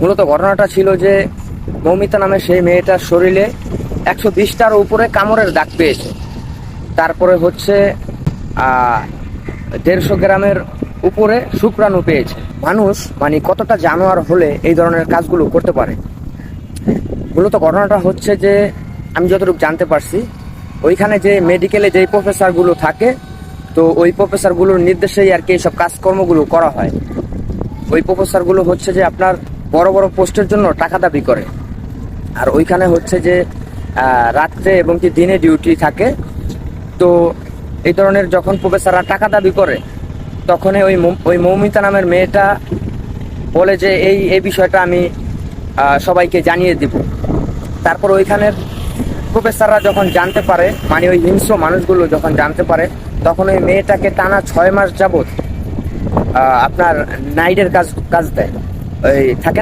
মূলত ঘটনাটা ছিল যে মৌমিতা নামে সেই মেয়েটার শরীরে 120টার উপরে কামড়ের দাগ পেয়েছে। তারপরে হচ্ছে 150 গ্রামের উপরে শুক্রাণু পেয়েছে। মানুষ মানে কতটা জানোয়ার হলে এই ধরনের কাজগুলো করতে পারে। মূলত ঘটনাটা হচ্ছে যে আমি যতটুকু জানতে পারছি, ওইখানে যে মেডিকেলে যেই প্রফেসরগুলো থাকে, তো ওই প্রফেসরগুলোর নির্দেশেই আর কি এইসব কাজকর্মগুলো করা হয়। ওই প্রফেসরগুলো হচ্ছে যে আপনার বড় বড় পোস্টের জন্য টাকা দাবি করে, আর ওইখানে হচ্ছে যে রাত্রে এবং কি দিনে ডিউটি থাকে। তো এই ধরনের যখন প্রফেসররা টাকা দাবি করে, তখনই ওই মৌমিতা নামের মেয়েটা বলে যে এই বিষয়টা আমি সবাইকে জানিয়ে দিব। তারপর ওইখানের প্রফেসররা যখন জানতে পারে, মানে ওই হিংস্র মানুষগুলো যখন জানতে পারে, তখন ওই মেয়েটাকে টানা 6 মাস যাবৎ আপনার নাইটের কাজ দেয়। ওই থাকে